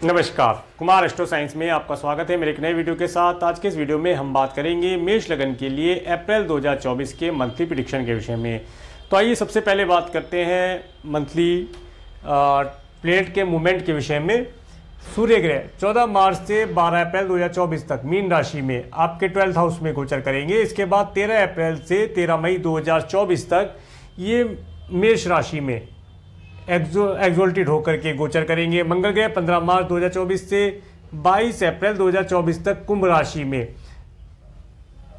नमस्कार, Kumar astro science में आपका स्वागत है मेरे एक नए वीडियो के साथ। आज के इस वीडियो में हम बात करेंगे मेष लगन के लिए अप्रैल 2024 के मंथली प्रेडिक्शन के विषय में। तो आइए सबसे पहले बात करते हैं मंथली प्लेनेट के मूवमेंट के विषय में। सूर्य ग्रह 14 मार्च से 12 अप्रैल 2024 तक मीन राशि में आपके 12th हाउस में गोचर करेंगे। इसके बाद 13 अप्रैल से 13 मई 2024 तक ये मेष राशि में एक्सोल्टेड होकर के गोचर करेंगे। मंगल ग्रह 15 मार्च 2024 से 22 अप्रैल 2024 तक कुंभ राशि में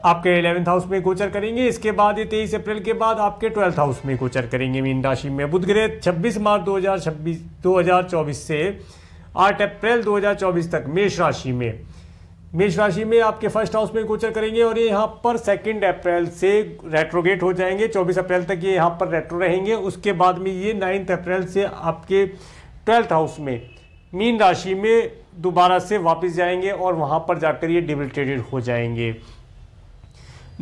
आपके 11th हाउस में गोचर करेंगे। इसके बाद ये 23 अप्रैल के बाद आपके 12th हाउस में गोचर करेंगे मीन राशि में। बुध ग्रह 26 मार्च 2024 से 8 अप्रैल 2024 तक मेष राशि में आपके फर्स्ट हाउस में गोचर करेंगे और ये यहाँ पर 2 अप्रैल से रेट्रोगेट हो जाएंगे। 24 अप्रैल तक ये यहाँ पर रेट्रो रहेंगे। उसके बाद में ये 9 अप्रैल से आपके 12th हाउस में मीन राशि में दोबारा से वापस जाएंगे और वहाँ पर जाकर ये डिबिलिटेटेड हो जाएंगे।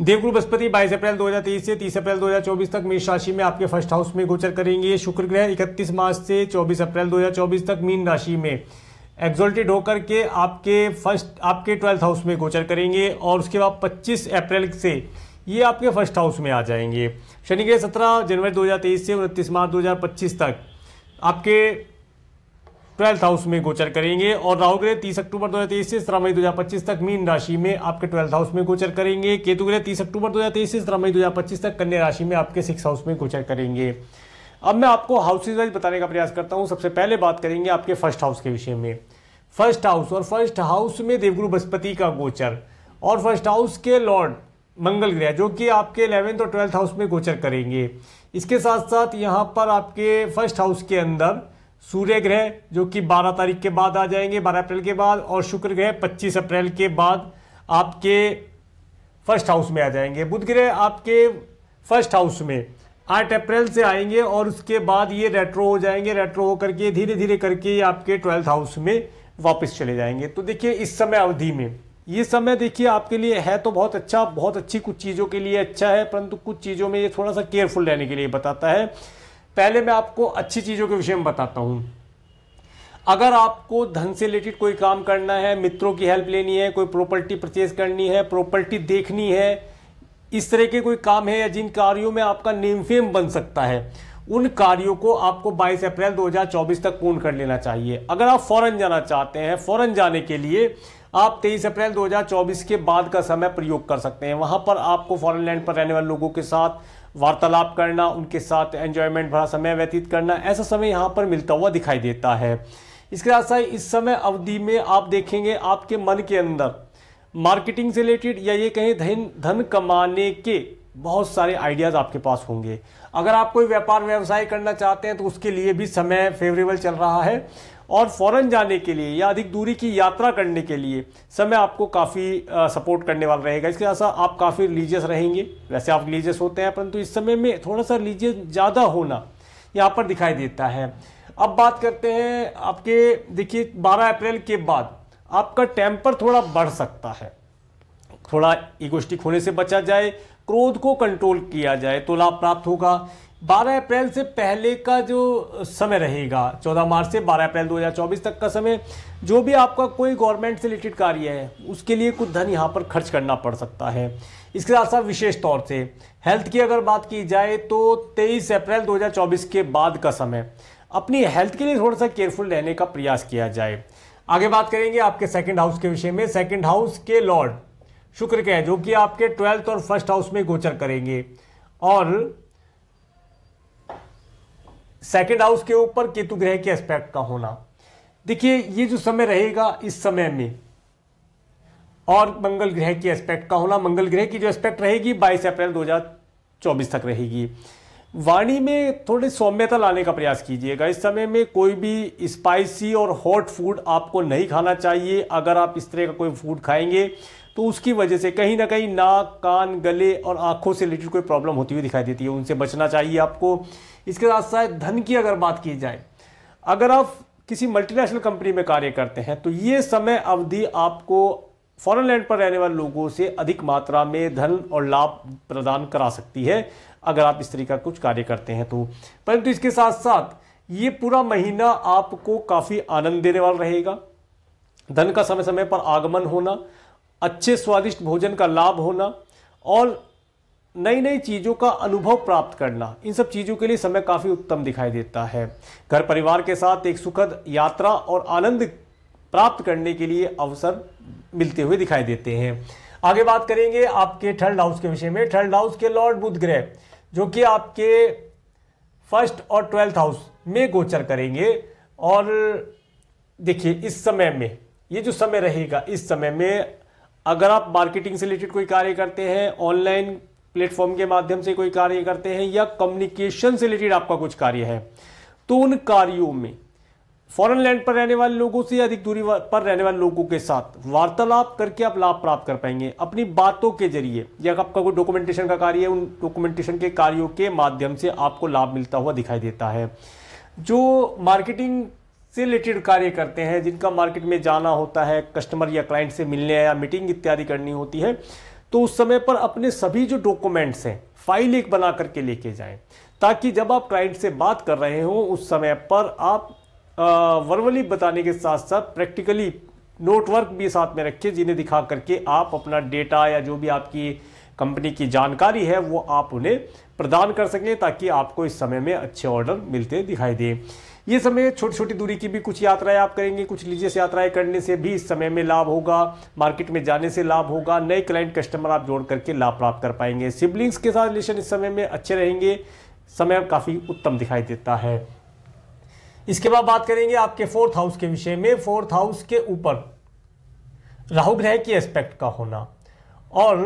देवगुरु बृहस्पति 22 अप्रैल 2023 से 30 अप्रैल 2024 तक मेष राशि में आपके फर्स्ट हाउस में गोचर करेंगे। शुक्र ग्रह 31 मार्च से 24 अप्रैल 2024 तक मीन राशि में एक्सोल्टेड होकर के आपके 12th हाउस में गोचर करेंगे और उसके बाद 25 अप्रैल से ये आपके फर्स्ट हाउस में आ जाएंगे। शनि ग्रह 17 जनवरी 2023 से 29 मार्च 2025 तक आपके 12th हाउस में गोचर करेंगे और राहु ग्रह 30 अक्टूबर 2023 से 17 मई 2025 तक मीन राशि में आपके 12th हाउस में गोचर करेंगे। केतु ग्रह 30 अक्टूबर 2023 से 17 मई 2025 तक कन्या राशि में आपके 6th हाउस में गोचर करेंगे। अब मैं आपको हाउसेज वाइज बताने का प्रयास करता हूं। सबसे पहले बात करेंगे आपके फर्स्ट हाउस के विषय में। फर्स्ट हाउस में देवगुरु बृहस्पति का गोचर और फर्स्ट हाउस के लॉर्ड मंगल ग्रह जो कि आपके 11th और 12th हाउस में गोचर करेंगे। इसके साथ साथ यहाँ पर आपके फर्स्ट हाउस के अंदर सूर्य ग्रह जो कि 12 तारीख के बाद आ जाएंगे, 12 अप्रैल के बाद, और शुक्र ग्रह 25 अप्रैल के बाद आपके फर्स्ट हाउस में आ जाएंगे। बुध ग्रह आपके फर्स्ट हाउस में 8 अप्रैल से आएंगे और उसके बाद ये रेट्रो हो जाएंगे। रेट्रो होकर के धीरे धीरे करके ये आपके 12th हाउस में वापस चले जाएंगे। तो देखिए इस समय अवधि में ये समय देखिए आपके लिए है तो बहुत अच्छा, बहुत अच्छी कुछ चीज़ों के लिए अच्छा है, परंतु कुछ चीज़ों में ये थोड़ा सा केयरफुल रहने के लिए बताता है। पहले मैं आपको अच्छी चीज़ों के विषय में बताता हूँ। अगर आपको धन से रिलेटेड कोई काम करना है, मित्रों की हेल्प लेनी है, कोई प्रॉपर्टी परचेज करनी है, प्रॉपर्टी देखनी है, इस तरह के कोई काम है या जिन कार्यों में आपका नेम फेम बन सकता है, उन कार्यों को आपको 22 अप्रैल 2024 तक पूर्ण कर लेना चाहिए। अगर आप फॉरेन जाना चाहते हैं, फॉरेन जाने के लिए आप 23 अप्रैल 2024 के बाद का समय प्रयोग कर सकते हैं। वहां पर आपको फॉरेन लैंड पर रहने वाले लोगों के साथ वार्तालाप करना, उनके साथ एंजॉयमेंट भरा समय व्यतीत करना, ऐसा समय यहाँ पर मिलता हुआ दिखाई देता है। इसके साथ साथ इस समय अवधि में आप देखेंगे आपके मन के अंदर मार्केटिंग से रिलेटेड या ये कहें धन कमाने के बहुत सारे आइडियाज आपके पास होंगे। अगर आप कोई व्यापार व्यवसाय करना चाहते हैं तो उसके लिए भी समय फेवरेबल चल रहा है और फॉरेन जाने के लिए या अधिक दूरी की यात्रा करने के लिए समय आपको काफ़ी सपोर्ट करने वाला रहेगा। इसके साथ साथ आप काफ़ी रिलीजियस रहेंगे। वैसे आप रिलीजियस होते हैं परंतु इस समय में थोड़ा सा रिलीजियस ज़्यादा होना यहाँ पर दिखाई देता है। अब बात करते हैं आपके, देखिए 12 अप्रैल के बाद आपका टेम्पर थोड़ा बढ़ सकता है। थोड़ा इगोस्टिक होने से बचा जाए, क्रोध को कंट्रोल किया जाए तो लाभ प्राप्त होगा। 12 अप्रैल से पहले का जो समय रहेगा, 14 मार्च से 12 अप्रैल 2024 तक का समय, जो भी आपका कोई गवर्नमेंट से रिलेटेड कार्य है उसके लिए कुछ धन यहाँ पर खर्च करना पड़ सकता है। इसके साथ साथ विशेष तौर से हेल्थ की अगर बात की जाए तो 23 अप्रैल 2024 के बाद का समय अपनी हेल्थ के लिए थोड़ा सा केयरफुल रहने का प्रयास किया जाए। आगे बात करेंगे आपके 2nd हाउस के विषय में। 2nd हाउस के लॉर्ड शुक्र के हैं जो कि आपके 12th और 1st हाउस में गोचर करेंगे और 2nd हाउस के ऊपर केतु ग्रह के एस्पेक्ट का होना। देखिए ये जो समय रहेगा इस समय में, और मंगल ग्रह के एस्पेक्ट का होना, मंगल ग्रह की जो एस्पेक्ट रहेगी 22 अप्रैल 2024 तक रहेगी। वाणी में थोड़ी सौम्यता लाने का प्रयास कीजिएगा। इस समय में कोई भी स्पाइसी और हॉट फूड आपको नहीं खाना चाहिए। अगर आप इस तरह का कोई फूड खाएंगे तो उसकी वजह से कहीं ना कहीं नाक, कान, गले और आंखों से रिलेटेड कोई प्रॉब्लम होती हुई दिखाई देती है, उनसे बचना चाहिए आपको। इसके साथ साथ धन की अगर बात की जाए, अगर आप किसी मल्टीनेशनल कंपनी में कार्य करते हैं तो ये समय अवधि आपको फॉरेन लैंड पर रहने वाले लोगों से अधिक मात्रा में धन और लाभ प्रदान करा सकती है अगर आप इस तरीका कुछ कार्य करते हैं तो। परंतु इसके साथ साथ ये पूरा महीना आपको काफ़ी आनंद देने वाला रहेगा। धन का समय समय पर आगमन होना, अच्छे स्वादिष्ट भोजन का लाभ होना और नई नई चीज़ों का अनुभव प्राप्त करना, इन सब चीज़ों के लिए समय काफ़ी उत्तम दिखाई देता है। घर परिवार के साथ एक सुखद यात्रा और आनंद प्राप्त करने के लिए अवसर मिलते हुए दिखाई देते हैं। आगे बात करेंगे आपके थर्ड हाउस के विषय में। थर्ड हाउस के लॉर्ड बुध ग्रह जो कि आपके फर्स्ट और 12th हाउस में गोचर करेंगे। और देखिए इस समय में, ये जो समय रहेगा, इस समय में अगर आप मार्केटिंग से रिलेटेड कोई कार्य करते हैं, ऑनलाइन प्लेटफॉर्म के माध्यम से कोई कार्य करते हैं या कम्युनिकेशन से रिलेटेड आपका कुछ कार्य है, तो उन कार्यों में फॉरेन लैंड पर रहने वाले लोगों से अधिक दूरी पर रहने वाले लोगों के साथ वार्तालाप करके आप लाभ प्राप्त कर पाएंगे अपनी बातों के जरिए। या आपका कोई डॉक्यूमेंटेशन का कार्य है, उन डॉक्यूमेंटेशन के कार्यों के माध्यम से आपको लाभ मिलता हुआ दिखाई देता है। जो मार्केटिंग से रिलेटेड कार्य करते हैं, जिनका मार्केट में जाना होता है, कस्टमर या क्लाइंट से मिलने या मीटिंग इत्यादि करनी होती है, तो उस समय पर अपने सभी जो डॉक्यूमेंट्स हैं फाइल एक बना करके लेके जाएं, ताकि जब आप क्लाइंट से बात कर रहे हो उस समय पर आप वर्बली बताने के साथ साथ प्रैक्टिकली नोटवर्क भी साथ में रखें, जिन्हें दिखा करके आप अपना डेटा या जो भी आपकी कंपनी की जानकारी है वो आप उन्हें प्रदान कर सकें, ताकि आपको इस समय में अच्छे ऑर्डर मिलते दिखाई दे। ये समय छोटी छोटी दूरी की भी कुछ यात्राएं आप करेंगे, कुछ रिलीजियस यात्राएं करने से भी इस समय में लाभ होगा, मार्केट में जाने से लाभ होगा, नए क्लाइंट कस्टमर आप जोड़ करके लाभ प्राप्त कर पाएंगे। सिबलिंग्स के साथ रिलेशन इस समय में अच्छे रहेंगे, समय काफ़ी उत्तम दिखाई देता है। इसके बाद बात करेंगे आपके 4th हाउस के विषय में। 4th हाउस के ऊपर राहु ग्रह की एस्पेक्ट का होना और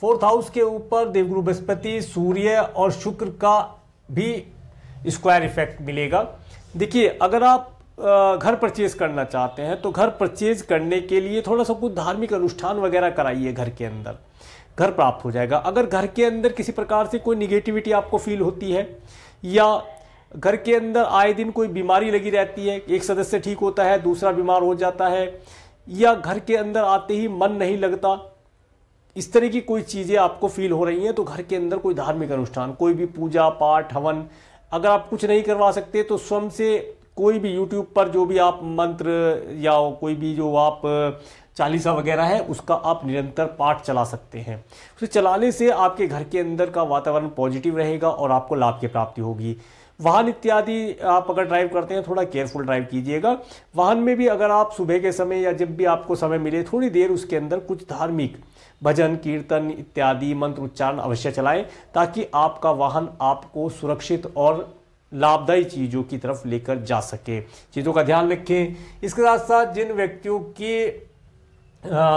4th हाउस के ऊपर देवगुरु बृहस्पति, सूर्य और शुक्र का भी स्क्वायर इफेक्ट मिलेगा। देखिए अगर आप घर परचेज करना चाहते हैं तो घर परचेज करने के लिए थोड़ा सा कुछ धार्मिक अनुष्ठान वगैरह कराइए, घर के अंदर घर प्राप्त हो जाएगा। अगर घर के अंदर किसी प्रकार से कोई निगेटिविटी आपको फील होती है या घर के अंदर आए दिन कोई बीमारी लगी रहती है, एक सदस्य ठीक होता है दूसरा बीमार हो जाता है, या घर के अंदर आते ही मन नहीं लगता, इस तरह की कोई चीज़ें आपको फील हो रही हैं, तो घर के अंदर कोई धार्मिक अनुष्ठान, कोई भी पूजा पाठ हवन, अगर आप कुछ नहीं करवा सकते तो स्वयं से कोई भी यूट्यूब पर जो भी आप मंत्र या कोई भी जो आप चालीसा वगैरह है उसका आप निरंतर पाठ चला सकते हैं। उसे चलाने से आपके घर के अंदर का वातावरण पॉजिटिव रहेगा और आपको लाभ की प्राप्ति होगी। वाहन इत्यादि आप अगर ड्राइव करते हैं थोड़ा केयरफुल ड्राइव कीजिएगा। वाहन में भी अगर आप सुबह के समय या जब भी आपको समय मिले थोड़ी देर उसके अंदर कुछ धार्मिक भजन कीर्तन इत्यादि मंत्र उच्चारण अवश्य चलाएं, ताकि आपका वाहन आपको सुरक्षित और लाभदायी चीज़ों की तरफ लेकर जा सके। चीज़ों का ध्यान रखें। इसके साथ साथ जिन व्यक्तियों की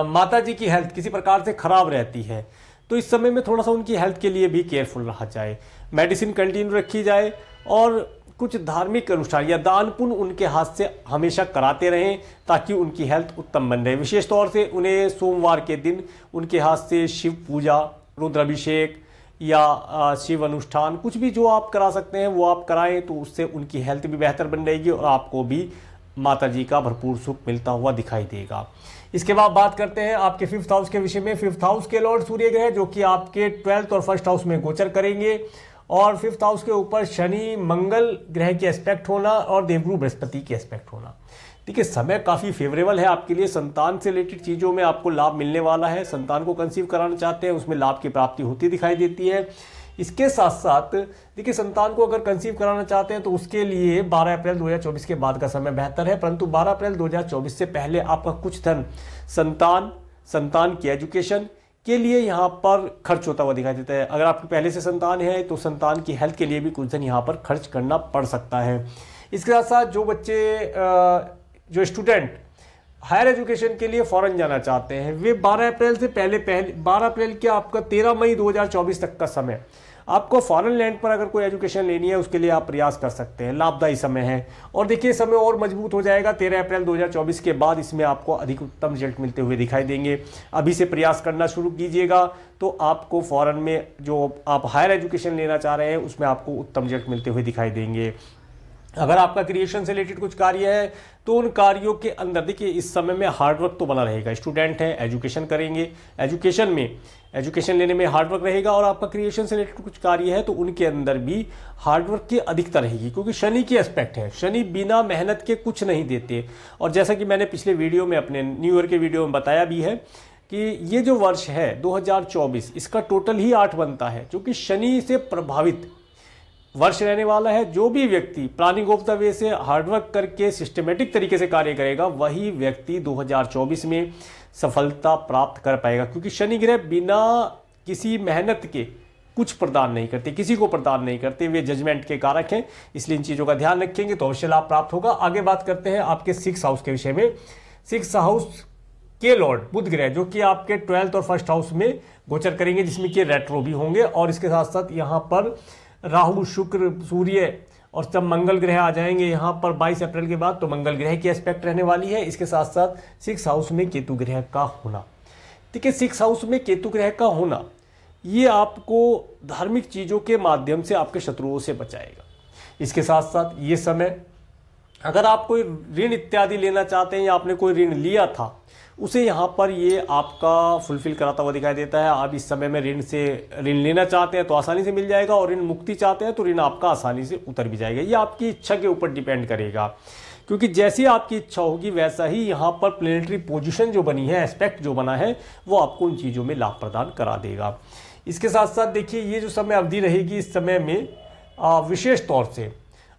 माता जी की हेल्थ किसी प्रकार से खराब रहती है तो इस समय में थोड़ा सा उनकी हेल्थ के लिए भी केयरफुल रहा जाए, मेडिसिन कंटिन्यू रखी जाए और कुछ धार्मिक अनुष्ठान या दान पुण्य उनके हाथ से हमेशा कराते रहें, ताकि उनकी हेल्थ उत्तम बन रहे। विशेष तौर से उन्हें सोमवार के दिन उनके हाथ से शिव पूजा, रुद्राभिषेक या शिव अनुष्ठान कुछ भी जो आप करा सकते हैं वो आप कराएं, तो उससे उनकी हेल्थ भी बेहतर बन रहेगी और आपको भी माता जी का भरपूर सुख मिलता हुआ दिखाई देगा। इसके बाद बात करते हैं आपके 5th हाउस के विषय में। 5th हाउस के लॉर्ड सूर्य ग्रह जो कि आपके 12th और 1st हाउस में गोचर करेंगे और 5th हाउस के ऊपर शनि मंगल ग्रह के एस्पेक्ट होना और देवगुरु बृहस्पति के एस्पेक्ट होना। देखिए समय काफ़ी फेवरेबल है आपके लिए। संतान से रिलेटेड चीज़ों में आपको लाभ मिलने वाला है। संतान को कंसीव कराना चाहते हैं उसमें लाभ की प्राप्ति होती दिखाई देती है। इसके साथ साथ देखिए संतान को अगर कंसीव कराना चाहते हैं तो उसके लिए 12 अप्रैल 2024 के बाद का समय बेहतर है, परंतु 12 अप्रैल 2024 से पहले आपका कुछ धन संतान की एजुकेशन के लिए यहाँ पर खर्च होता हुआ दिखाई देता है। अगर आपके पहले से संतान है तो संतान की हेल्थ के लिए भी कुछ धन यहाँ पर खर्च करना पड़ सकता है। इसके साथ साथ जो बच्चे जो स्टूडेंट हायर एजुकेशन के लिए फॉरेन जाना चाहते हैं वे 12 अप्रैल से पहले 12 अप्रैल के आपका 13 मई 2024 तक का समय आपको फॉरेन लैंड पर अगर कोई एजुकेशन लेनी है उसके लिए आप प्रयास कर सकते हैं। लाभदायी समय है और देखिए समय और मजबूत हो जाएगा 13 अप्रैल 2024 के बाद। इसमें आपको अधिक उत्तम रिजल्ट मिलते हुए दिखाई देंगे। अभी से प्रयास करना शुरू कीजिएगा तो आपको फॉरेन में जो आप हायर एजुकेशन लेना चाह रहे हैं उसमें आपको उत्तम रिजल्ट मिलते हुए दिखाई देंगे। अगर आपका क्रिएशन से रिलेटेड कुछ कार्य है तो उन कार्यों के अंदर देखिए इस समय में हार्डवर्क तो बना रहेगा। स्टूडेंट हैं, एजुकेशन करेंगे, एजुकेशन लेने में हार्डवर्क रहेगा, और आपका क्रिएशन से रिलेटेड कुछ कार्य है तो उनके अंदर भी हार्डवर्क की अधिकता रहेगी, क्योंकि शनि की एस्पेक्ट है। शनि बिना मेहनत के कुछ नहीं देते। और जैसा कि मैंने पिछले वीडियो में, अपने न्यू ईयर के वीडियो में बताया भी है कि ये जो वर्ष है 2024, इसका टोटल ही 8 बनता है, जो कि शनि से प्रभावित वर्ष रहने वाला है। जो भी व्यक्ति प्लानिंग ऑफ द वे से हार्डवर्क करके सिस्टमेटिक तरीके से कार्य करेगा, वही व्यक्ति 2024 में सफलता प्राप्त कर पाएगा, क्योंकि शनि ग्रह बिना किसी मेहनत के कुछ प्रदान नहीं करते, किसी को प्रदान नहीं करते, वे जजमेंट के कारक हैं। इसलिए इन चीज़ों का ध्यान रखेंगे तो अवश्य लाभ प्राप्त होगा। आगे बात करते हैं आपके 6th हाउस के विषय में। 6th हाउस के लॉर्ड बुध ग्रह, जो कि आपके 12th और 1st हाउस में गोचर करेंगे, जिसमें कि रेट्रो भी होंगे, और इसके साथ साथ यहाँ पर राहु, शुक्र, सूर्य और जब मंगल ग्रह आ जाएंगे यहाँ पर 22 अप्रैल के बाद, तो मंगल ग्रह की एस्पेक्ट रहने वाली है। इसके साथ साथ 6th हाउस में केतु ग्रह का होना। देखिए 6th हाउस में केतु ग्रह का होना ये आपको धार्मिक चीज़ों के माध्यम से आपके शत्रुओं से बचाएगा। इसके साथ साथ ये समय अगर आप कोई ऋण इत्यादि लेना चाहते हैं या आपने कोई ऋण लिया था, उसे यहाँ पर ये आपका फुलफिल कराता हुआ दिखाई देता है। आप इस समय में ऋण लेना चाहते हैं तो आसानी से मिल जाएगा, और ऋण मुक्ति चाहते हैं तो ऋण आपका आसानी से उतर भी जाएगा। ये आपकी इच्छा के ऊपर डिपेंड करेगा, क्योंकि जैसी आपकी इच्छा होगी वैसा ही यहाँ पर प्लेनेटरी पोजीशन जो बनी है, एस्पेक्ट जो बना है, वो आपको उन चीज़ों में लाभ प्रदान करा देगा। इसके साथ साथ देखिए ये जो समय अवधि रहेगी, इस समय में विशेष तौर से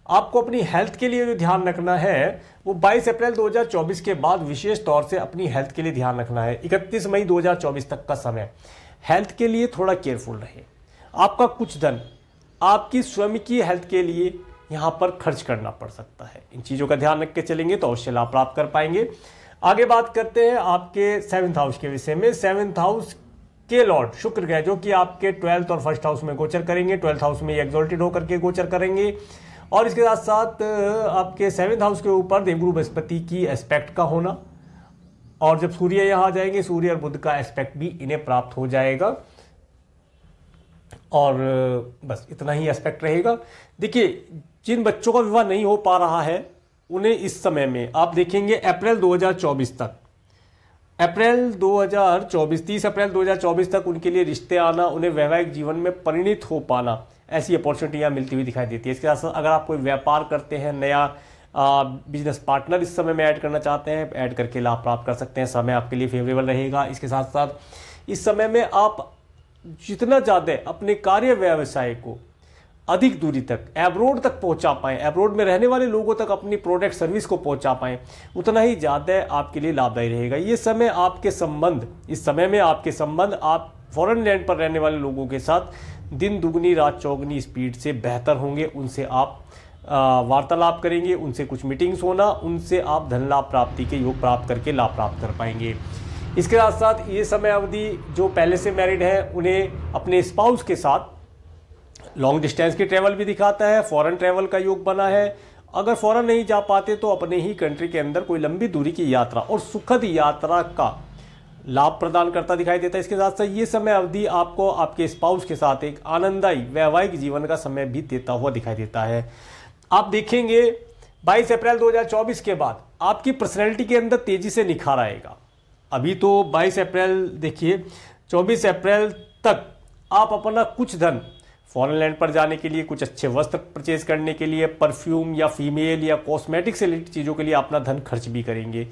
आपको अपनी हेल्थ के लिए जो ध्यान रखना है वो 22 अप्रैल 2024 के बाद विशेष तौर से अपनी हेल्थ के लिए ध्यान रखना है। 31 मई 2024 तक का समय हेल्थ के लिए थोड़ा केयरफुल रहे। आपका कुछ धन आपकी स्वयं की हेल्थ के लिए यहाँ पर खर्च करना पड़ सकता है। इन चीज़ों का ध्यान रख के चलेंगे तो अवश्य लाभ प्राप्त कर पाएंगे। आगे बात करते हैं आपके 7th हाउस के विषय में। 7th हाउस के लॉर्ड शुक्र ग्रह, जो कि आपके 12th और 1st हाउस में गोचर करेंगे। 12th हाउस में एग्जॉल्टेड होकर के गोचर करेंगे, और इसके साथ साथ आपके 7th हाउस के ऊपर देवगुरु बृहस्पति की एस्पेक्ट का होना, और जब सूर्य यहाँ आ जाएंगे, सूर्य और बुध का एस्पेक्ट भी इन्हें प्राप्त हो जाएगा, और बस इतना ही एस्पेक्ट रहेगा। देखिए जिन बच्चों का विवाह नहीं हो पा रहा है उन्हें इस समय में आप देखेंगे अप्रैल 2024 तक, अप्रैल 2024 30 अप्रैल 2024 तक उनके लिए रिश्ते आना, उन्हें वैवाहिक जीवन में परिणित हो पाना, ऐसी अपॉर्चुनिटियाँ मिलती हुई दिखाई देती है। इसके साथ साथ अगर आप कोई व्यापार करते हैं, नया बिजनेस पार्टनर इस समय में ऐड करना चाहते हैं, ऐड करके लाभ प्राप्त कर सकते हैं। समय आपके लिए फेवरेबल रहेगा। इसके साथ साथ इस समय में आप जितना ज़्यादा अपने कार्य व्यवसाय को अधिक दूरी तक, एब्रोड तक पहुंचा पाएँ, एब्रोड में रहने वाले लोगों तक अपनी प्रोडक्ट सर्विस को पहुंचा पाएँ, उतना ही ज़्यादा आपके लिए लाभदायी रहेगा। ये समय आपके संबंध, इस समय में आपके संबंध आप फॉरेन लैंड पर रहने वाले लोगों के साथ दिन दुगनी रात चौगनी स्पीड से बेहतर होंगे। उनसे आप वार्तालाप करेंगे, उनसे कुछ मीटिंग्स होना, उनसे आप धन लाभ प्राप्ति के योग प्राप्त करके लाभ प्राप्त कर पाएंगे। इसके साथ साथ ये समय अवधि जो पहले से मैरिड है उन्हें अपने स्पाउस के साथ लॉन्ग डिस्टेंस की ट्रैवल भी दिखाता है। फॉरेन ट्रैवल का योग बना है। अगर फॉरेन नहीं जा पाते तो अपने ही कंट्री के अंदर कोई लंबी दूरी की यात्रा और सुखद यात्रा का लाभ प्रदान करता दिखाई देता है। इसके साथ साथ ये समय अवधि आपको आपके स्पाउस के साथ एक आनंददायी वैवाहिक जीवन का समय भी देता हुआ दिखाई देता है। आप देखेंगे 22 अप्रैल 2024 के बाद आपकी पर्सनैलिटी के अंदर तेजी से निखार आएगा। अभी तो 22 अप्रैल देखिए 24 अप्रैल तक आप अपना कुछ धन फॉरेन लैंड पर जाने के लिए, कुछ अच्छे वस्त्र परचेज करने के लिए, परफ्यूम या फीमेल या कॉस्मेटिक से रिलेटेड चीज़ों के लिए अपना धन खर्च भी करेंगे।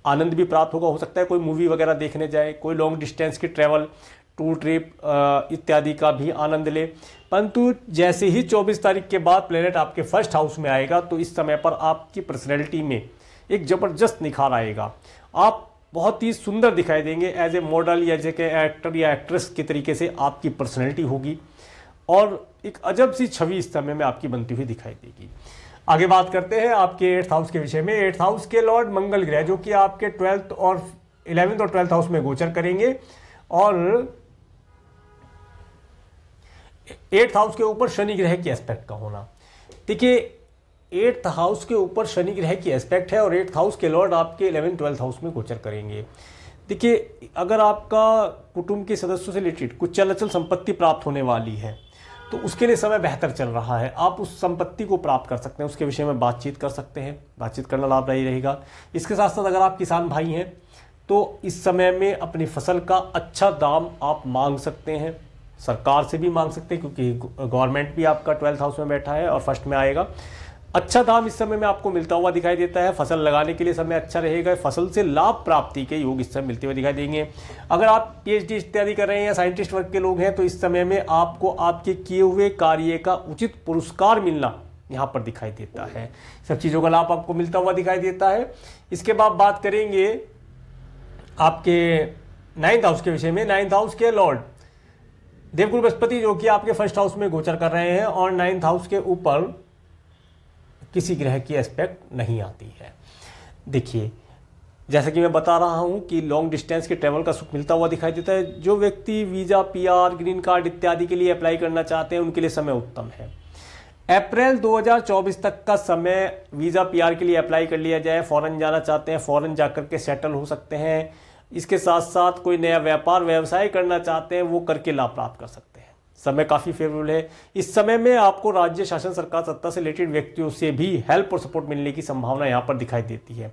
आनंद भी प्राप्त होगा। हो सकता है कोई मूवी वगैरह देखने जाए, कोई लॉन्ग डिस्टेंस की ट्रैवल, टूर ट्रिप इत्यादि का भी आनंद ले। परंतु जैसे ही 24 तारीख के बाद प्लेनेट आपके फर्स्ट हाउस में आएगा तो इस समय पर आपकी पर्सनैलिटी में एक ज़बरदस्त निखार आएगा। आप बहुत ही सुंदर दिखाई देंगे। एज ए मॉडल या जैसे एक्टर या एक्ट्रेस के तरीके से आपकी पर्सनैलिटी होगी और एक अजब सी छवि इस समय में आपकी बनती हुई दिखाई देगी। आगे बात करते हैं आपके 8th हाउस के विषय में। 8th हाउस के लॉर्ड मंगल ग्रह, जो कि आपके 12th और 11th और 12th हाउस में गोचर करेंगे, और 8th हाउस के ऊपर शनि ग्रह की एस्पेक्ट का होना। देखिए 8th हाउस के ऊपर शनि ग्रह की एस्पेक्ट है और 8th हाउस के लॉर्ड आपके 11th 12th हाउस में गोचर करेंगे। देखिए अगर आपका कुटुंब के सदस्यों से रिलेटेड कुछ चल अचल संपत्ति प्राप्त होने वाली है तो उसके लिए समय बेहतर चल रहा है। आप उस संपत्ति को प्राप्त कर सकते हैं, उसके विषय में बातचीत कर सकते हैं, बातचीत करना लाभदायी रहेगा। इसके साथ साथ अगर आप किसान भाई हैं तो इस समय में अपनी फसल का अच्छा दाम आप मांग सकते हैं, सरकार से भी मांग सकते हैं, क्योंकि गवर्नमेंट भी आपका 12th हाउस में बैठा है और फर्स्ट में आएगा। अच्छा दाम इस समय में आपको मिलता हुआ दिखाई देता है। फसल लगाने के लिए समय अच्छा रहेगा, फसल से लाभ प्राप्ति के योग इस समय मिलते हुए दिखाई देंगे। अगर आप PhD इत्यादि कर रहे हैं या साइंटिस्ट वर्ग के लोग हैं तो इस समय में आपको आपके किए हुए कार्य का उचित पुरस्कार मिलना यहाँ पर दिखाई देता है। सब चीज़ों का लाभ आपको मिलता हुआ दिखाई देता है। इसके बाद बात करेंगे आपके 9th हाउस के विषय में। 9th हाउस के लॉर्ड देवगुरु बृहस्पति जो कि आपके फर्स्ट हाउस में गोचर कर रहे हैं और 9th हाउस के ऊपर किसी ग्रह की एस्पेक्ट नहीं आती है। देखिए, जैसा कि मैं बता रहा हूं कि लॉन्ग डिस्टेंस के ट्रैवल का सुख मिलता हुआ दिखाई देता है। जो व्यक्ति वीज़ा, PR, ग्रीन कार्ड इत्यादि के लिए अप्लाई करना चाहते हैं उनके लिए समय उत्तम है। अप्रैल 2024 तक का समय वीज़ा, PR के लिए अप्लाई कर लिया जाए। फॉरेन जाना चाहते हैं, फॉरेन जाकर के सेटल हो सकते हैं। इसके साथ साथ कोई नया व्यापार व्यवसाय करना चाहते हैं वो करके लाभ प्राप्त कर सकते हैं। समय काफ़ी फेवरेबल है। इस समय में आपको राज्य शासन, सरकार, सत्ता से रिलेटेड व्यक्तियों से भी हेल्प और सपोर्ट मिलने की संभावना यहाँ पर दिखाई देती है।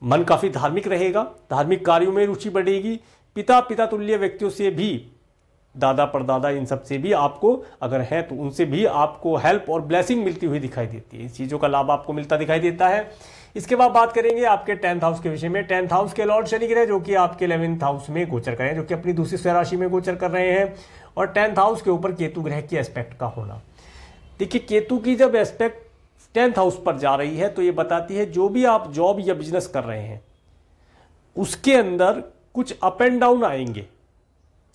मन काफ़ी धार्मिक रहेगा, धार्मिक कार्यों में रुचि बढ़ेगी। पिता तुल्य व्यक्तियों से भी, दादा परदादा, इन सब से भी आपको अगर है तो उनसे भी आपको हेल्प और ब्लेसिंग मिलती हुई दिखाई देती है। इस चीज़ों का लाभ आपको मिलता दिखाई देता है। इसके बाद बात करेंगे आपके 10th हाउस के विषय में। 10th हाउस के लॉर्ड शनि ग्रह जो कि आपके 11th हाउस में गोचर कर रहे हैं, जो कि अपनी दूसरी स्वराशि में गोचर कर रहे हैं, और 10th हाउस के ऊपर केतु ग्रह की एस्पेक्ट का होना। देखिए, केतु की जब एस्पेक्ट 10th हाउस पर जा रही है तो ये बताती है जो भी आप जॉब या बिजनेस कर रहे हैं उसके अंदर कुछ अप एंड डाउन आएंगे।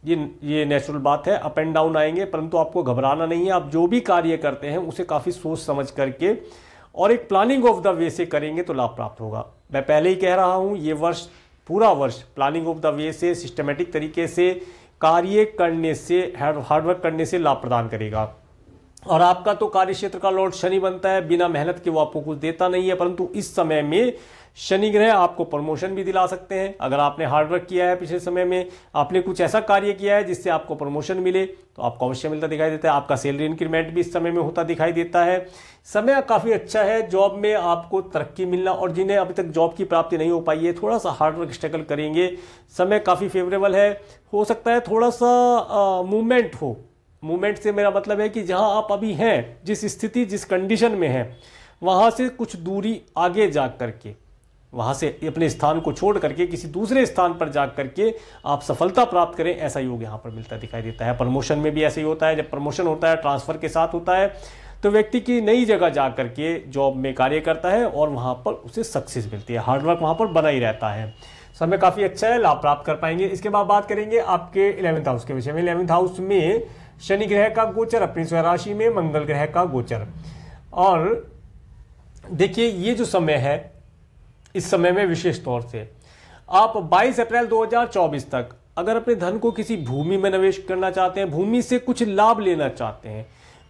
ये नेचुरल बात है, अप एंड डाउन आएंगे, परंतु आपको घबराना नहीं है। आप जो भी कार्य करते हैं उसे काफ़ी सोच समझ करके और एक प्लानिंग ऑफ द वे से करेंगे तो लाभ प्राप्त होगा। मैं पहले ही कह रहा हूं, ये वर्ष, पूरा वर्ष प्लानिंग ऑफ द वे से, सिस्टमेटिक तरीके से कार्य करने से, हार्डवर्क करने से लाभ प्रदान करेगा। और आपका तो कार्य क्षेत्र का लॉर्ड शनि बनता है, बिना मेहनत के वो आपको कुछ देता नहीं है, परंतु इस समय में शनि ग्रह आपको प्रमोशन भी दिला सकते हैं। अगर आपने हार्डवर्क किया है, पिछले समय में आपने कुछ ऐसा कार्य किया है जिससे आपको प्रमोशन मिले तो आपको अवश्य मिलता दिखाई देता है। आपका सैलरी इंक्रीमेंट भी इस समय में होता दिखाई देता है। समय काफ़ी अच्छा है, जॉब में आपको तरक्की मिलना, और जिन्हें अभी तक जॉब की प्राप्ति नहीं हो पाई है थोड़ा सा हार्डवर्क स्ट्रगल करेंगे, समय काफ़ी फेवरेबल है। हो सकता है थोड़ा सा मूवमेंट हो। मूवमेंट से मेरा मतलब है कि जहां आप अभी हैं, जिस स्थिति, जिस कंडीशन में हैं, वहां से कुछ दूरी आगे जा करके, वहां से अपने स्थान को छोड़ करके किसी दूसरे स्थान पर जा करके आप सफलता प्राप्त करें, ऐसा योग यहाँ पर मिलता दिखाई देता है। प्रमोशन में भी ऐसा ही होता है। जब प्रमोशन होता है ट्रांसफर के साथ होता है तो व्यक्ति की नई जगह जा करके जॉब में कार्य करता है और वहां पर उसे सक्सेस मिलती है। हार्डवर्क वहां पर बना ही रहता है। समय काफी अच्छा है, लाभ प्राप्त कर पाएंगे। इसके बाद बात करेंगे आपके 11th हाउस के विषय में। 11th हाउस में शनि ग्रह का गोचर, अपनी स्वराशि में मंगल ग्रह का गोचर। और देखिए, ये जो समय है, इस समय में विशेष तौर से आप 22 अप्रैल 2024 तक अगर अपने धन को किसी भूमि में निवेश करना चाहते हैं, भूमि से कुछ लाभ लेना चाहते हैं,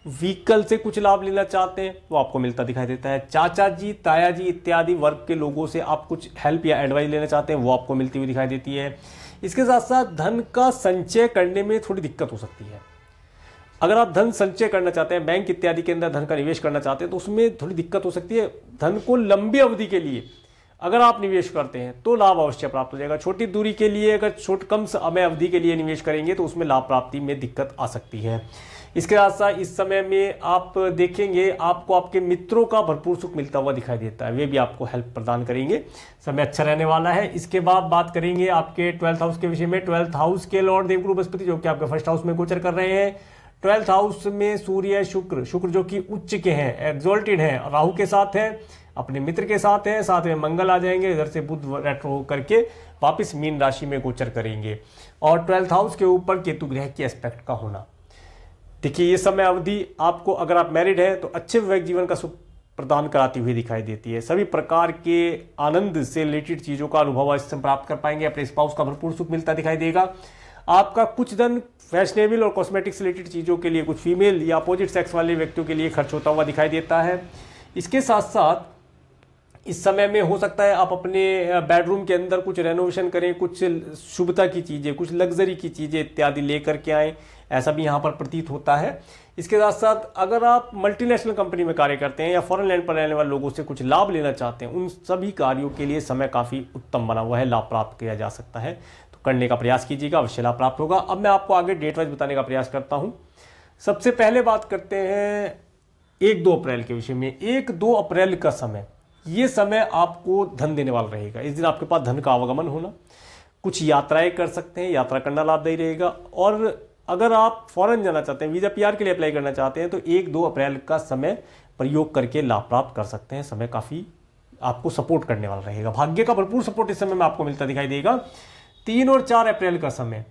व्हीकल से कुछ लाभ लेना चाहते हैं, वो आपको मिलता दिखाई देता है। चाचा जी, ताया जी इत्यादि वर्ग के लोगों से आप कुछ हेल्प या एडवाइस लेना चाहते हैं, वो आपको मिलती हुई दिखाई देती है। इसके साथ साथ धन का संचय करने में थोड़ी दिक्कत हो सकती है। अगर आप धन संचय करना चाहते हैं, बैंक इत्यादि के अंदर धन का निवेश करना चाहते हैं, तो उसमें थोड़ी दिक्कत हो सकती है। धन को लंबी अवधि के लिए अगर आप निवेश करते हैं तो लाभ अवश्य प्राप्त हो जाएगा। छोटी दूरी के लिए अगर कम समय अवधि के लिए निवेश करेंगे तो उसमें लाभ प्राप्ति में दिक्कत आ सकती है। इसके साथ साथ इस समय में आप देखेंगे आपको आपके मित्रों का भरपूर सुख मिलता हुआ दिखाई देता है, वे भी आपको हेल्प प्रदान करेंगे। समय अच्छा रहने वाला है। इसके बाद बात करेंगे आपके 12th हाउस के विषय में। 12th हाउस के लॉर्ड देवगुरु बृहस्पति जो कि आपके फर्स्ट हाउस में गोचर कर रहे हैं। 12th हाउस में सूर्य, शुक्र जो कि उच्च के हैं, एक्सॉल्टेड हैं, राहु के साथ हैं, अपने मित्र के साथ हैं, साथ में मंगल आ जाएंगे, इधर से बुध रेट्रो करके वापस मीन राशि में गोचर करेंगे। और 12th हाउस के ऊपर केतु ग्रह की एस्पेक्ट का होना। देखिए, ये समय अवधि आपको, अगर आप मैरिड हैं तो अच्छे वैवाहिक जीवन का सुख प्रदान कराती हुई दिखाई देती है। सभी प्रकार के आनंद से रिलेटेड चीजों का अनुभव इस समय प्राप्त कर पाएंगे। अपने स्पाउस का भरपूर सुख मिलता दिखाई देगा। आपका कुछ धन फैशनेबल और कॉस्मेटिक्स रिलेटेड चीजों के लिए, कुछ फीमेल या अपोजिट सेक्स वाले व्यक्तियों के लिए खर्च होता हुआ दिखाई देता है। इसके साथ साथ इस समय में हो सकता है आप अपने बेडरूम के अंदर कुछ रेनोवेशन करें, कुछ शुभता की चीज़ें, कुछ लग्जरी की चीज़ें इत्यादि लेकर के आएँ, ऐसा भी यहाँ पर प्रतीत होता है। इसके साथ साथ अगर आप मल्टीनेशनल कंपनी में कार्य करते हैं या फॉरेन लैंड पर रहने वाले लोगों से कुछ लाभ लेना चाहते हैं, उन सभी कार्यों के लिए समय काफ़ी उत्तम बना हुआ है, लाभ प्राप्त किया जा सकता है। तो करने का प्रयास कीजिएगा, अवश्य लाभ प्राप्त होगा। अब मैं आपको आगे डेट वाइज बताने का प्रयास करता हूँ। सबसे पहले बात करते हैं 1-2 अप्रैल के विषय में। 1-2 अप्रैल का समय, ये समय आपको धन देने वाला रहेगा। इस दिन आपके पास धन का आवागमन होना, कुछ यात्राएं कर सकते हैं, यात्रा करना लाभदायी रहेगा। और अगर आप फॉरेन जाना चाहते हैं, वीज़ा PR के लिए अप्लाई करना चाहते हैं, तो 1-2 अप्रैल का समय प्रयोग करके लाभ प्राप्त कर सकते हैं। समय काफ़ी आपको सपोर्ट करने वाला रहेगा, भाग्य का भरपूर सपोर्ट इस समय में आपको मिलता दिखाई देगा। 3 और 4 अप्रैल का समय,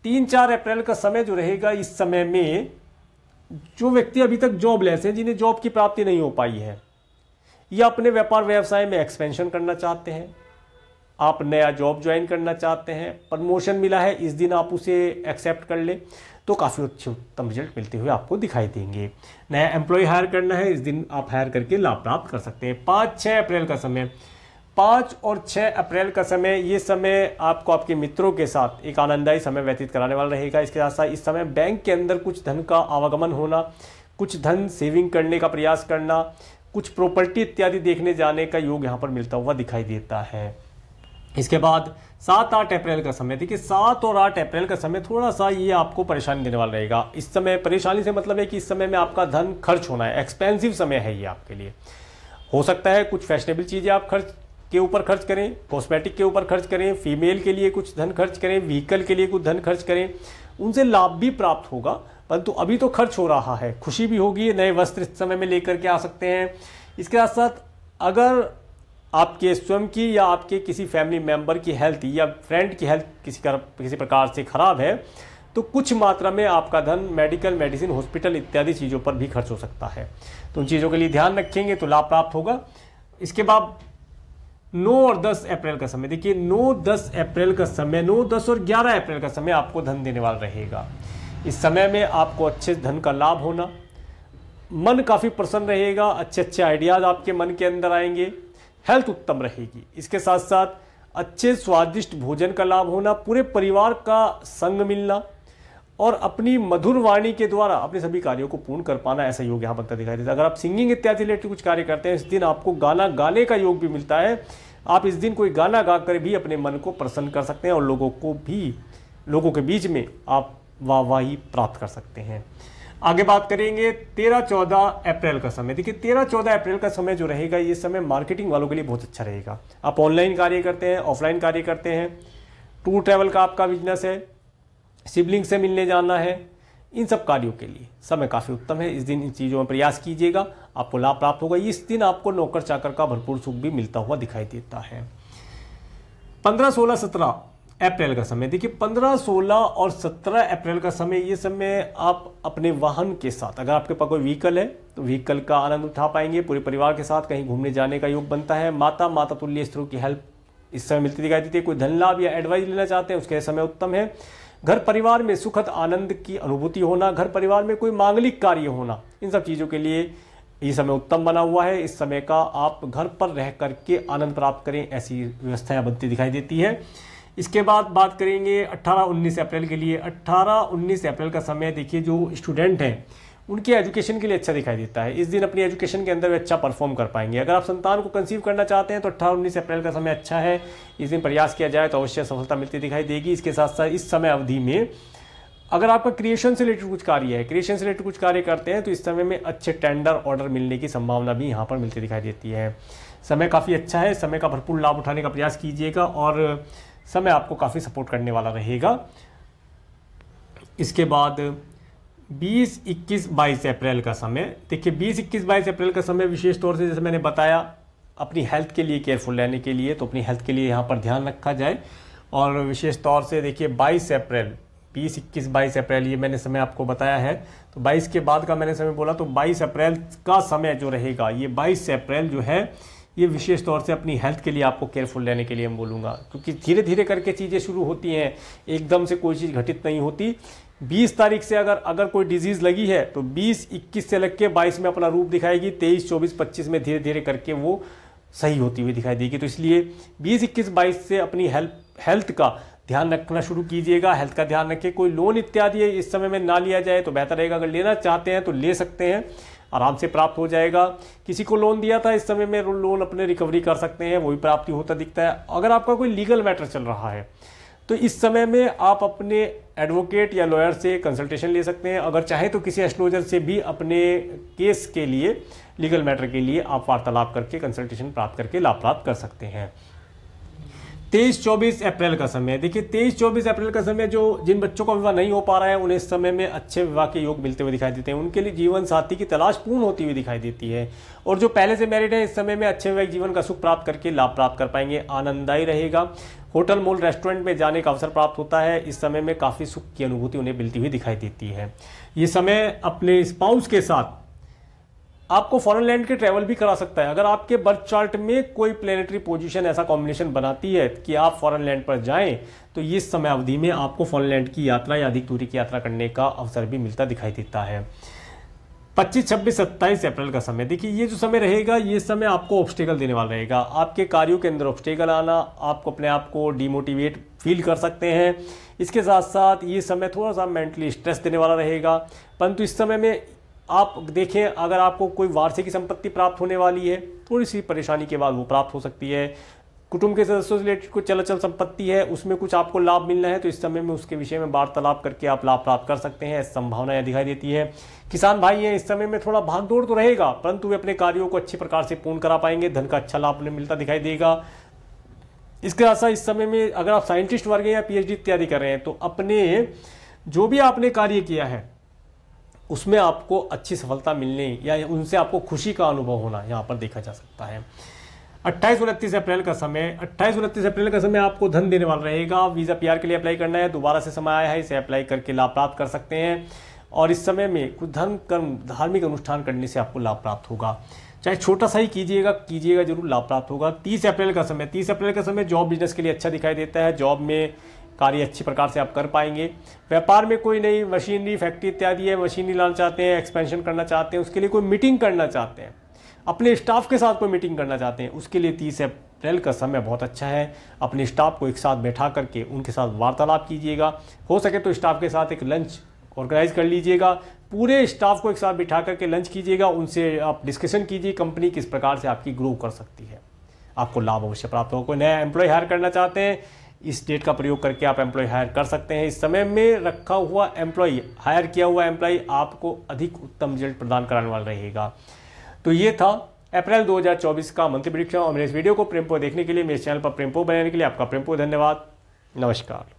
3-4 अप्रैल का समय जो रहेगा, इस समय में जो व्यक्ति अभी तक जॉबलेस हैं, जिन्हें जॉब की प्राप्ति नहीं हो पाई है या अपने व्यापार व्यवसाय में एक्सपेंशन करना चाहते हैं, आप नया जॉब ज्वाइन करना चाहते हैं, प्रमोशन मिला है, इस दिन आप उसे एक्सेप्ट कर लें तो काफ़ी अच्छे उत्तम रिजल्ट मिलते हुए आपको दिखाई देंगे। नया एम्प्लॉय हायर करना है, इस दिन आप हायर करके लाभ प्राप्त कर सकते हैं। 5-6 अप्रैल का समय, 5 और 6 अप्रैल का समय, ये समय आपको आपके मित्रों के साथ एक आनंददायी समय व्यतीत कराने वाला रहेगा। इसके साथ साथ इस समय बैंक के अंदर कुछ धन का आवागमन होना, कुछ धन सेविंग करने का प्रयास करना, कुछ प्रॉपर्टी इत्यादि देखने जाने का योग यहाँ पर मिलता हुआ दिखाई देता है। इसके बाद 7-8 अप्रैल का समय, देखिए 7 और 8 अप्रैल का समय थोड़ा सा ये आपको परेशानी देने वाला रहेगा। इस समय परेशानी से मतलब है कि इस समय में आपका धन खर्च होना है, एक्सपेंसिव समय है ये आपके लिए। हो सकता है कुछ फैशनेबल चीज़ें आप के ऊपर खर्च करें, कॉस्मेटिक के ऊपर खर्च करें, फीमेल के लिए कुछ धन खर्च करें, व्हीकल के लिए कुछ धन खर्च करें, उनसे लाभ भी प्राप्त होगा। परंतु अभी तो खर्च हो रहा है, खुशी भी होगी, नए वस्त्र इस समय में लेकर के आ सकते हैं। इसके साथ साथ अगर आपके स्वयं की या आपके किसी फैमिली मेंबर की हेल्थ या फ्रेंड की हेल्थ किसी प्रकार से खराब है, तो कुछ मात्रा में आपका धन मेडिकल, मेडिसिन, हॉस्पिटल इत्यादि चीज़ों पर भी खर्च हो सकता है। तो उन चीज़ों के लिए ध्यान रखेंगे तो लाभ प्राप्त होगा। इसके बाद 9 और 10 अप्रैल का समय, देखिए 9-10 अप्रैल का समय, 9, 10 और 11 अप्रैल का समय आपको धन देने वाला रहेगा। इस समय में आपको अच्छे धन का लाभ होना, मन काफ़ी प्रसन्न रहेगा, अच्छे अच्छे आइडियाज़ आपके मन के अंदर आएंगे, हेल्थ उत्तम रहेगी। इसके साथ साथ अच्छे स्वादिष्ट भोजन का लाभ होना, पूरे परिवार का संग मिलना और अपनी मधुर वाणी के द्वारा अपने सभी कार्यों को पूर्ण कर पाना, ऐसा योग यहाँ बनता दिखाई देता है। अगर आप सिंगिंग इत्यादि रिलेटेड कुछ कार्य करते हैं, इस दिन आपको गाना गाने का योग भी मिलता है। आप इस दिन कोई गाना गाकर भी अपने मन को प्रसन्न कर सकते हैं और लोगों के बीच में आप वाहवाही प्राप्त कर सकते हैं। आगे बात करेंगे 13-14 अप्रैल का समय। देखिए 13-14 अप्रैल का समय जो रहेगा, ये समय मार्केटिंग वालों के लिए बहुत अच्छा रहेगा। आप ऑनलाइन कार्य करते हैं, ऑफलाइन कार्य करते हैं, टूर ट्रैवल का आपका बिजनेस है, सिबलिंग से मिलने जाना है, इन सब कार्यों के लिए समय काफ़ी उत्तम है। इस दिन इन चीज़ों में प्रयास कीजिएगा, आपको लाभ प्राप्त होगा। इस दिन आपको नौकर चाकर का भरपूर सुख भी मिलता हुआ दिखाई देता है। 15, 16, 17 अप्रैल का समय, देखिए 15, 16 और 17 अप्रैल का समय, ये समय आप अपने वाहन के साथ, अगर आपके पास कोई व्हीकल है तो व्हीकल का आनंद उठा पाएंगे। पूरे परिवार के साथ कहीं घूमने जाने का योग बनता है। माता तुल्य स्त्रों की हेल्प इस समय मिलती दिखाई देती है। कोई धन लाभ या एडवाइस लेना चाहते हैं, उसके समय उत्तम है। घर परिवार में सुखद आनंद की अनुभूति होना, घर परिवार में कोई मांगलिक कार्य होना, इन सब चीज़ों के लिए ये समय उत्तम बना हुआ है। इस समय का आप घर पर रह करके आनंद प्राप्त करें, ऐसी व्यवस्थाएं बनती दिखाई देती है। इसके बाद बात करेंगे 18-19 अप्रैल के लिए। 18-19 अप्रैल का समय, देखिए जो स्टूडेंट हैं उनके एजुकेशन के लिए अच्छा दिखाई देता है। इस दिन अपनी एजुकेशन के अंदर वे अच्छा परफॉर्म कर पाएंगे। अगर आप संतान को कंसीव करना चाहते हैं तो 18-19 अप्रैल का समय अच्छा है। इस दिन प्रयास किया जाए तो अवश्य सफलता मिलती दिखाई देगी। इसके साथ साथ इस समय अवधि में अगर आपका क्रिएशन से रिलेटेड कुछ कार्य है, क्रिएशन से रिलेटेड कुछ कार्य करते हैं, तो इस समय में अच्छे टेंडर ऑर्डर मिलने की संभावना भी यहाँ पर मिलती दिखाई देती है। समय काफ़ी अच्छा है, समय का भरपूर लाभ उठाने का प्रयास कीजिएगा और समय आपको काफ़ी सपोर्ट करने वाला रहेगा। इसके बाद 20, 21, 22 अप्रैल का समय, देखिए 20, 21, 22 अप्रैल का समय विशेष तौर से जैसे मैंने बताया अपनी हेल्थ के लिए केयरफुल रहने के लिए, तो अपनी हेल्थ के लिए यहाँ पर ध्यान रखा जाए। और विशेष तौर से देखिए 22 अप्रैल, 20, 21, 22 अप्रैल ये मैंने समय आपको बताया है। तो 22 के बाद का मैंने समय बोला, तो 22 अप्रैल का समय जो रहेगा, ये 22 अप्रैल जो है ये विशेष तौर से अपनी हेल्थ के लिए आपको केयरफुल रहने के लिए हम बोलूँगा, क्योंकि धीरे धीरे करके चीज़ें शुरू होती हैं, एकदम से कोई चीज़ घटित नहीं होती। 20 तारीख से अगर कोई डिजीज़ लगी है तो 20, 21 से लग के 22 में अपना रूप दिखाएगी, 23, 24, 25 में धीरे धीरे करके वो सही होती हुई दिखाई देगी। तो इसलिए 20, 21, 22 से अपनी हेल्थ का ध्यान रखना शुरू कीजिएगा। हेल्थ का ध्यान रखें। कोई लोन इत्यादि है इस समय में ना लिया जाए तो बेहतर रहेगा। अगर लेना चाहते हैं तो ले सकते हैं, आराम से प्राप्त हो जाएगा। किसी को लोन दिया था इस समय में लोन अपने रिकवरी कर सकते हैं, वही प्राप्ति होता दिखता है। अगर आपका कोई लीगल मैटर चल रहा है तो इस समय में आप अपने एडवोकेट या लॉयर से कंसल्टेशन ले सकते हैं। अगर चाहें तो किसी एस्ट्रोलॉजर से भी अपने केस के लिए, लीगल मैटर के लिए आप वार्तालाप करके कंसल्टेशन प्राप्त करके लाभ प्राप्त कर सकते हैं। 23-24 अप्रैल का समय, देखिए 23-24 अप्रैल का समय जो जिन बच्चों का विवाह नहीं हो पा रहा है उन्हें इस समय में अच्छे विवाह के योग मिलते हुए दिखाई देते हैं। उनके लिए जीवन साथी की तलाश पूर्ण होती हुई दिखाई देती है। और जो पहले से मैरिड है इस समय में अच्छे वैवाहिक जीवन का सुख प्राप्त करके लाभ प्राप्त कर पाएंगे, आनंददायी रहेगा। होटल मॉल रेस्टोरेंट में जाने का अवसर प्राप्त होता है। इस समय में काफ़ी सुख की अनुभूति उन्हें मिलती हुई दिखाई देती है। ये समय अपने स्पाउस के साथ आपको फॉरेन लैंड के ट्रैवल भी करा सकता है। अगर आपके बर्थ चार्ट में कोई प्लेनेटरी पोजीशन ऐसा कॉम्बिनेशन बनाती है कि आप फॉरेन लैंड पर जाएं तो ये समय अवधि में आपको फॉरेन लैंड की यात्रा या अधिक दूरी की यात्रा करने का अवसर भी मिलता दिखाई देता है। 25, 26, 27 अप्रैल का समय, देखिए ये जो समय रहेगा ये समय आपको ऑब्स्टेकल देने वाला रहेगा। आपके कार्यों के अंदर ऑब्स्टेकल आना, आपको अपने आप को डिमोटिवेट फील कर सकते हैं। इसके साथ साथ ये समय थोड़ा सा मेंटली स्ट्रेस देने वाला रहेगा। परंतु इस समय में आप देखें, अगर आपको कोई वार्षिक संपत्ति प्राप्त होने वाली है, थोड़ी सी परेशानी के बाद वो प्राप्त हो सकती है। कुटुंब के सदस्यों से रिलेटेड कुछ चल संपत्ति है उसमें कुछ आपको लाभ मिलना है तो इस समय में उसके विषय में वार्तालाप करके आप लाभ प्राप्त कर सकते हैं, संभावनाएं दिखाई देती है। किसान भाई हैं इस समय में थोड़ा भागदौड़ तो रहेगा परंतु वे अपने कार्यों को अच्छी प्रकार से पूर्ण करा पाएंगे। धन का अच्छा लाभ उन्हें मिलता दिखाई देगा। इसके साथ साथ इस समय में अगर आप साइंटिस्ट वर्ग हैं या PhD इत्यादि कर रहे हैं तो अपने जो भी आपने कार्य किया है उसमें आपको अच्छी सफलता मिलने या उनसे आपको खुशी का अनुभव होना यहाँ पर देखा जा सकता है। 28-29 अप्रैल का समय, 28-29 अप्रैल का समय आपको धन देने वाला रहेगा। वीज़ा PR के लिए अप्लाई करना है, दोबारा से समय आया है, इसे अप्लाई करके लाभ प्राप्त कर सकते हैं। और इस समय में कुछ धन कर्म धार्मिक अनुष्ठान करने से आपको लाभ प्राप्त होगा, चाहे छोटा सा ही कीजिएगा जरूर, लाभ प्राप्त होगा। 30 अप्रैल का समय, 30 अप्रैल का समय जॉब बिजनेस के लिए अच्छा दिखाई देता है। जॉब में कार्य अच्छी प्रकार से आप कर पाएंगे। व्यापार में कोई नई मशीनरी फैक्ट्री इत्यादि है, मशीनरी लाना चाहते हैं, एक्सपेंशन करना चाहते हैं, उसके लिए कोई मीटिंग करना चाहते हैं, अपने स्टाफ के साथ कोई मीटिंग करना चाहते हैं, उसके लिए 30 अप्रैल का समय बहुत अच्छा है। अपने स्टाफ को एक साथ बैठा करके उनके साथ वार्तालाप कीजिएगा। हो सके तो स्टाफ के साथ एक लंच ऑर्गेनाइज कर लीजिएगा। पूरे स्टाफ को एक साथ बिठा करके लंच कीजिएगा, उनसे आप डिस्कशन कीजिए कंपनी किस प्रकार से आपकी ग्रो कर सकती है, आपको लाभ अवश्य प्राप्त होगा। कोई नया एम्प्लॉय हायर करना चाहते हैं, इस डेट का प्रयोग करके आप एम्प्लॉय हायर कर सकते हैं। इस समय में रखा हुआ एम्प्लॉय, हायर किया हुआ एम्प्लॉय आपको अधिक उत्तम रिजल्ट प्रदान कराने वाला रहेगा। तो ये था अप्रैल 2024 का मंथली प्रेडिक्शन। और मेरे इस वीडियो को प्रेमपूर्वक देखने के लिए, मेरे चैनल पर प्रेमपूर्वक बनाने के लिए आपका प्रेमपूर्वक धन्यवाद। नमस्कार।